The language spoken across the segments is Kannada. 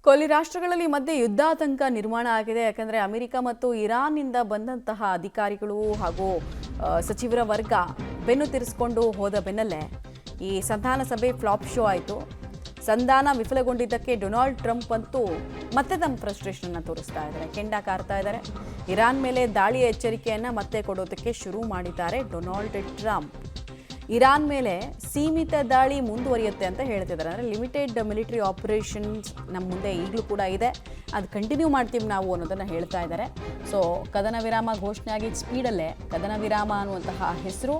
ಕೊಲ್ಲಿ ರಾಷ್ಟ್ರಗಳಲ್ಲಿ ಮಧ್ಯೆ ಯುದ್ಧಾತಂಕ ನಿರ್ಮಾಣ ಆಗಿದೆ. ಯಾಕಂದರೆ ಅಮೆರಿಕ ಮತ್ತು ಇರಾನ್ನಿಂದ ಬಂದಂತಹ ಅಧಿಕಾರಿಗಳು ಹಾಗೂ ಸಚಿವರ ವರ್ಗ ಬೆನ್ನು ತಿರಿಸಿಕೊಂಡು ಹೋದ ಬೆನ್ನಲ್ಲೇ ಈ ಸಂಧಾನ ಸಭೆ ಫ್ಲಾಪ್ ಶೋ ಆಯಿತು. ಸಂಧಾನ ವಿಫಲಗೊಂಡಿದ್ದಕ್ಕೆ ಡೊನಾಲ್ಡ್ ಟ್ರಂಪ್ ಅಂತೂ ಮತ್ತೆ ತಮ್ಮ ಫ್ರಸ್ಟ್ರೇಷನ್ನ ತೋರಿಸ್ತಾ ಇದ್ದಾರೆ, ಕೆಂಡ ಕಾರ್ತಾ ಇದ್ದಾರೆ. ಇರಾನ್ ಮೇಲೆ ದಾಳಿಯ ಎಚ್ಚರಿಕೆಯನ್ನು ಮತ್ತೆ ಕೊಡೋದಕ್ಕೆ ಶುರು ಮಾಡಿದ್ದಾರೆ ಡೊನಾಲ್ಡ್ ಟ್ರಂಪ್. ಇರಾನ್ ಮೇಲೆ ಸೀಮಿತ ದಾಳಿ ಮುಂದುವರಿಯುತ್ತೆ ಅಂತ ಹೇಳ್ತಿದ್ದಾರೆ. ಅಂದರೆ ಲಿಮಿಟೆಡ್ ಮಿಲಿಟರಿ ಆಪರೇಷನ್ಸ್ ನಮ್ಮ ಮುಂದೆ ಈಗಲೂ ಕೂಡ ಇದೆ, ಅದು ಕಂಟಿನ್ಯೂ ಮಾಡ್ತೀವಿ ನಾವು ಅನ್ನೋದನ್ನು ಹೇಳ್ತಾ ಇದ್ದಾರೆ. ಸೊ ಕದನ ವಿರಾಮ ಘೋಷಣೆ ಆಗಿದ್ದ ಸ್ಪೀಡಲ್ಲೇ ಕದನ ವಿರಾಮ ಅನ್ನುವಂತಹ ಹೆಸರು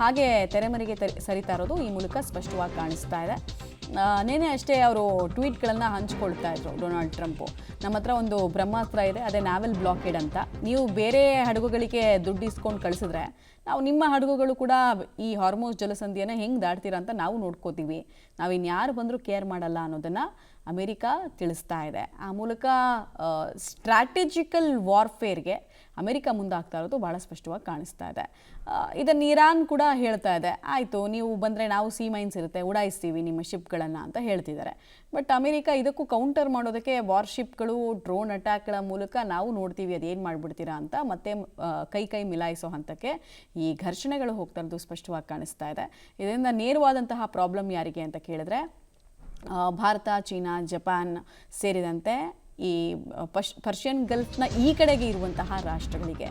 ಹಾಗೆ ತೆರೆಮರೆಗೆ ಸರಿತಾ ಇರೋದು ಈ ಮೂಲಕ ಸ್ಪಷ್ಟವಾಗಿ ಕಾಣಿಸ್ತಾ ಇದೆ. ನೇನೆ ಅಷ್ಟೇ ಅವರು ಟ್ವೀಟ್ಗಳನ್ನು ಹಂಚ್ಕೊಳ್ತಾ ಇದ್ರು ಡೊನಾಲ್ಡ್ ಟ್ರಂಪು. ನಮ್ಮ ಹತ್ರ ಒಂದು ಬ್ರಹ್ಮಾಸ್ತ್ರ ಇದೆ, ಅದೇ ನಾವೆಲ್ ಬ್ಲಾಕೇಡ್ ಅಂತ. ನೀವು ಬೇರೆ ಹಡಗುಗಳಿಗೆ ದುಡ್ಡು ಇಸ್ಕೊಂಡು ಕಳಿಸಿದ್ರೆ ನಾವು ನಿಮ್ಮ ಹಡಗುಗಳು ಕೂಡ ಈ ಹಾರ್ಮೋಸ್ ಜಲಸಂಧಿಯನ್ನು ಹೆಂಗೆ ದಾಟ್ತೀರಾ ಅಂತ ನಾವು ನೋಡ್ಕೋತೀವಿ, ನಾವಿನ್ಯಾರು ಬಂದರೂ ಕೇರ್ ಮಾಡಲ್ಲ ಅನ್ನೋದನ್ನು ಅಮೆರಿಕ ತಿಳಿಸ್ತಾ ಇದೆ. ಆ ಮೂಲಕ ಸ್ಟ್ರಾಟಜಿಕಲ್ ವಾರ್ಫೇರ್ಗೆ ಅಮೆರಿಕ ಮುಂದಾಗ್ತಾ ಇರೋದು ಭಾಳ ಸ್ಪಷ್ಟವಾಗಿ ಕಾಣಿಸ್ತಾ ಇದೆ. ಇದನ್ನು ಇರಾನ್ ಕೂಡ ಹೇಳ್ತಾ ಇದೆ, ಆಯಿತು ನೀವು ಬಂದರೆ ನಾವು ಸಿ ಮೈನ್ಸ್ ಇರುತ್ತೆ ಉಡಾಯಿಸ್ತೀವಿ ನಿಮ್ಮ ಶಿಪ್ಗಳನ್ನು ಅಂತ ಹೇಳ್ತಿದ್ದಾರೆ. ಬಟ್ ಅಮೆರಿಕ ಇದಕ್ಕೂ ಕೌಂಟರ್ ಮಾಡೋದಕ್ಕೆ ವಾರ್ಶಿಪ್ಗಳು ಡ್ರೋನ್ ಅಟ್ಯಾಕ್ಗಳ ಮೂಲಕ ನಾವು ನೋಡ್ತೀವಿ ಅದೇನು ಮಾಡಿಬಿಡ್ತೀರಾ ಅಂತ ಮತ್ತೆ ಕೈ ಮಿಲಾಯಿಸೋ ಹಂತಕ್ಕೆ ಈ ಘರ್ಷಣೆಗಳು ಹೋಗ್ತಾ ಇರೋದು ಸ್ಪಷ್ಟವಾಗಿ ಕಾಣಿಸ್ತಾ ಇದೆ. ಇದರಿಂದ ನೇರವಾದಂತಹ ಪ್ರಾಬ್ಲಮ್ ಯಾರಿಗೆ ಅಂತ ಕೇಳಿದ್ರೆ ಭಾರತ, ಚೀನಾ, ಜಪಾನ್ ಸೇರಿದಂತೆ ಈ ಪರ್ಷಿಯನ್ ಗಲ್ಫ್ನ ಈ ಕಡೆಗೆ ಇರುವಂತಹ ರಾಷ್ಟ್ರಗಳಿಗೆ